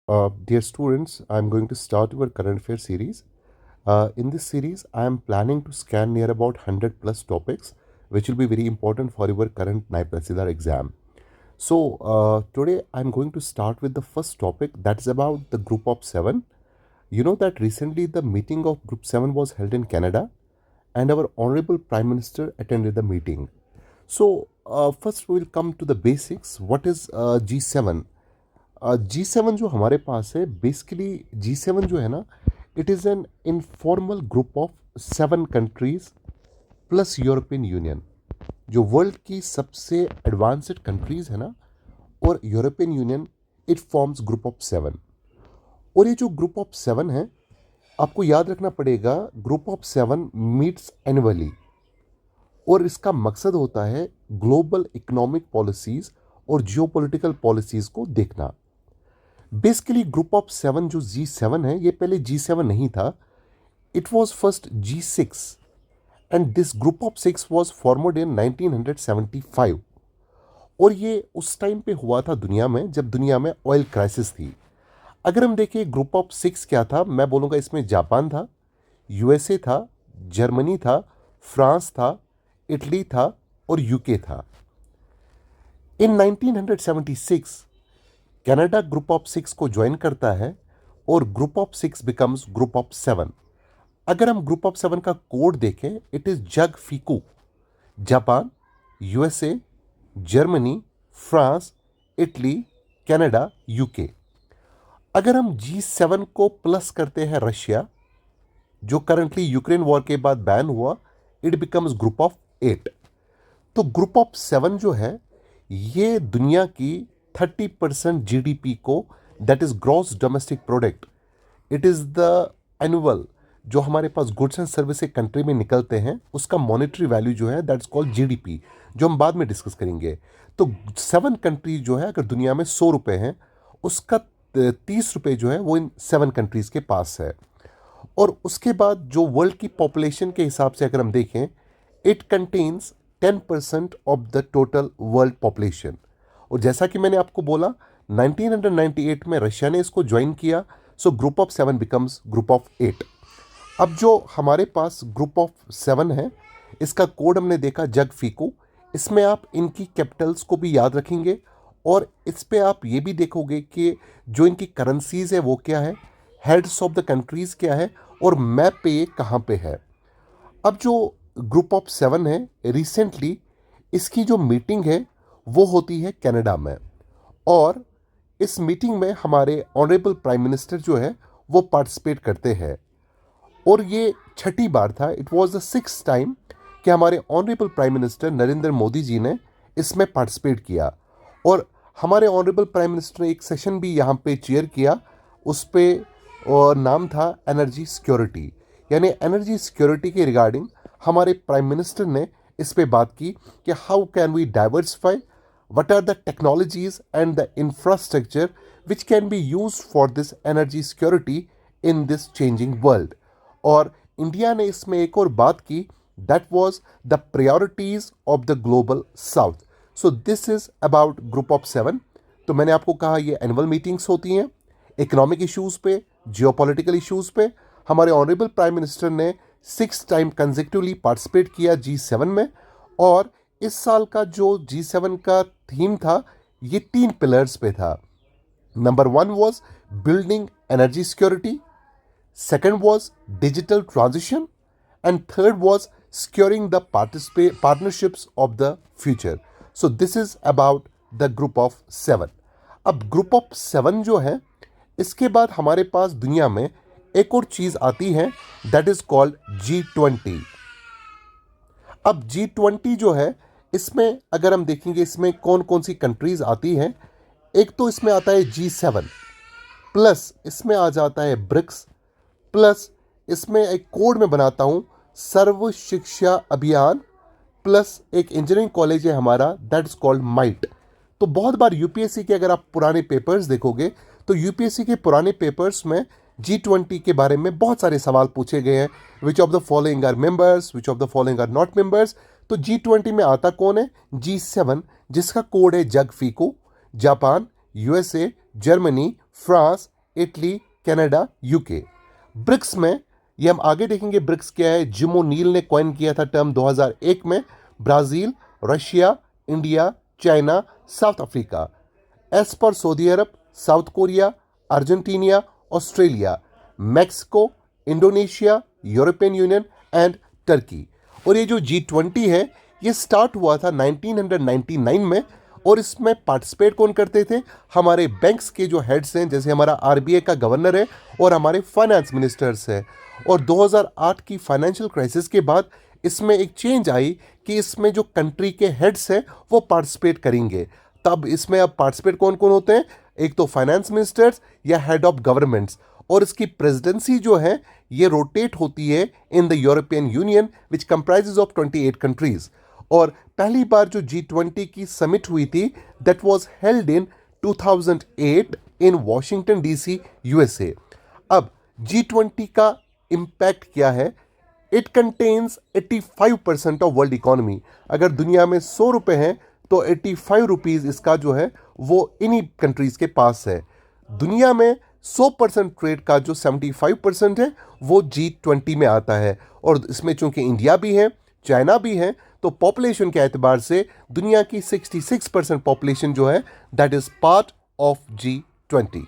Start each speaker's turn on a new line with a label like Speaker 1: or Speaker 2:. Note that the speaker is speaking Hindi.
Speaker 1: Dear students, I am going to start our current affair series. In this series, I am planning to scan near about 100 plus topics, which will be very important for your current NIPE Tahsildar exam. So, today I am going to start with the first topic, that is about the Group of Seven. You know that recently the meeting of Group 7 was held in Canada, and our Honorable Prime Minister attended the meeting. So, first we will come to the basics. What is G7? G7 जो हमारे पास है, बेसिकली G7 जो है ना, it is an informal group of 7 countries plus European union, जो वर्ल्ड की सबसे एडवांस्ड कंट्रीज है ना, और European union, it forms group of 7। और ये जो ग्रुप ऑफ 7 है, आपको याद रखना पड़ेगा, ग्रुप ऑफ 7 मीट्स एनुअली, और इसका मकसद होता है ग्लोबल इकोनॉमिक पॉलिसीज़ और जियोपॉलिटिकल पॉलिसीज़ को देखना। बेसिकली ग्रुप ऑफ 7 जो G7 है, ये पहले G7 नहीं था, it was first G6, and this group of 6 was formed in 1975। और ये उस टाइम पे हुआ था दुनिया में, जब दुनिया में ऑयल क्राइसिस थी। अगर हम देखें ग्रुप ऑफ 6 क्या था, मैं बोलूँगा इसमें जापान था, यूएसए था, जर्मनी था, फ्रांस था, इटली था और यूके था। इन 1976 कनाडा ग्रुप ऑफ 6 को ज्वाइन करता है और group of 6 becomes group of 7। अगर हम ग्रुप ऑफ 7 का कोड देखें, it is jug ficu. Japan, USA, Germany, France, Italy, Canada, UK. अगर हम G7 को प्लस करते हैं रशिया, जो करंटली यूक्रेन वॉर के बाद बैन हुआ, इट बिकम्स ग्रुप ऑफ 8। तो ग्रुप ऑफ 7 जो है, ये दुनिया की 30% जीडीपी को, that is gross domestic product, it is the annual जो हमारे पास गुड्स एंड सर्विस एक कंट्री में निकलते हैं, उसका मॉनेटरी वैल्यू जो है, दैट इज कॉल्ड जीडीपी, जो हम बाद में डिस्कस करेंगे। तो 7 कंट्रीज जो है, अगर दुनिया में 100 रुपए हैं, उसका 30 रुपए जो है वो इन 7 कंट्रीज के पास है। और उसके बाद जो वर्ल्ड की पॉपुलेशन के हिसाब से अगर हम देखें, it contains 10% of the total world population. और जैसा कि मैंने आपको बोला, 1998 में रशिया ने इसको ज्वाइन किया, so group of 7 becomes group of 8। अब जो हमारे पास ग्रुप ऑफ 7 है, इसका कोड हमने देखा जग फीको। इसमें आप इनकी कैपिटल्स को भी याद रखेंगे, और इस पे आप ये भी देखोगे कि जो इनकी करेंसीज है वो क्या है, हेड्स ऑफ द कंट्रीज क्या है, और मैप पे ये कहाँ पे है। अब जो ग्रुप ऑफ 7 है, रिसेंटली इसकी जो मीटिंग है वो होती है कनाडा में, और इस मीटिंग में हमारे ऑनरेबल प्राइम मिनिस्टर जो है वो पार्टिसिपेट करते हैं। और ये छठी बार था, it was the 6th time कि हमारे honourable prime minister Narendra Modi ji ने इसमें पार्टिसिपेट किया। और हमारे ऑनरेबल प्राइम मिनिस्टर ने एक सेशन भी यहाँ पे चेयर किया, उस पे और नाम था एनर्जी सिक्योरिटी, यानी एनर्जी सिक्योरिटी के रिगार्डिंग हमारे प्राइम मिनिस्टर ने इस पे बात की कि how can we diversify, what are the technologies and the infrastructure which can be used for this energy security in this changing world। और इंडिया ने इसमें एक और बात की, that was the priorities of the global south। so this is about group of 7। तो मैंने आपको कहा ये एनुअल मीटिंग्स होती हैं इकोनॉमिक इश्यूज़ पे, जियोपॉलिटिकल इश्यूज़ पे। हमारे ऑनरेबल प्राइम मिनिस्टर ने 6 टाइम कंसेक्टिवली पार्टिसिपेट किया G7 में। और इस साल का जो G7 का थीम था, ये 3 पिलर्स पे था। Number 1 was building energy security, second was digital transition, and third was securing the partnerships of the future. So this is about the group of 7। अब ग्रुप ऑफ 7 जो है, इसके बाद हमारे पास दुनिया में एक और चीज आती है, दैट इज कॉल्ड G20। अब G20 जो है, इसमें अगर हम देखेंगे इसमें कौन कौन सी कंट्रीज आती हैं, एक तो इसमें आता है G7 प्लस, इसमें आ जाता है ब्रिक्स प्लस, इसमें एक कोड में बनाता हूं सर्व शिक्षा अभियान प्लस, एक इंजीनियरिंग कॉलेज है हमारा, दैट इज कॉल्ड माइट। तो बहुत बार यूपीएससी के अगर आप पुराने पेपर्स देखोगे, तो यूपीएससी के पुराने पेपर्स में G20 के बारे में बहुत सारे सवाल पूछे गए हैं, which of the following are members, which of the following are not members. तो G20 में आता कौन है, G7, जिसका कोड है jug ficu. Japan, USA, Germany, France, Italy, Canada, UK. BRICS में ये हम आगे देखेंगे ब्रिक्स क्या है। जिम ओनील ने कॉइन किया था टर्म 2001 में। Brazil, Russia, India, China, South Africa. एस पर Saudi Arabia, South Korea, Argentina, Australia, Mexico, Indonesia, European Union and Turkey. और ये जो G20 है ये स्टार्ट हुआ था 1999 में। और इसमें पार्टिसिपेट कौन करते थे? हमारे बैंक्स के जो हेड्स हैं, जैसे हमारा आरबीआई का गवर्नर है और हमारे फाइनेंस मिनिस्टर्स हैं। और 2008 की फाइनेंशियल क्राइसिस के बाद इसमें एक चेंज आई कि इसमें जो कंट्री के हेड्स हैं वो पार्टिसिपेट करेंगे। तब इसमें अब पार्टिसिपेट कौन कौन होते हैं? एक तो फाइनेंस मिनिस्टर्स या हेड ऑफ गवर्नमेंट्स। और इसकी प्रेसिडेंसी जो है ये रोटेट होती है in the European union which comprises of 28 countries. और पहली बार जो G20 की समिट हुई थी that was held in 2008 in Washington DC, USA. अब G20 का इम्पैक्ट क्या है? It contains 85% of world economy. अगर दुनिया में 100 रुपए हैं तो 85 रुपीज इसका जो है वो इन्हीं कंट्रीज के पास है। दुनिया में 100% ट्रेड का जो 75% है वो G20 में आता है। और इसमें चूंकि इंडिया भी है, चाइना भी है, तो पॉपुलेशन के एतबार से दुनिया की 66% पॉपुलेशन जो है that is part of G20।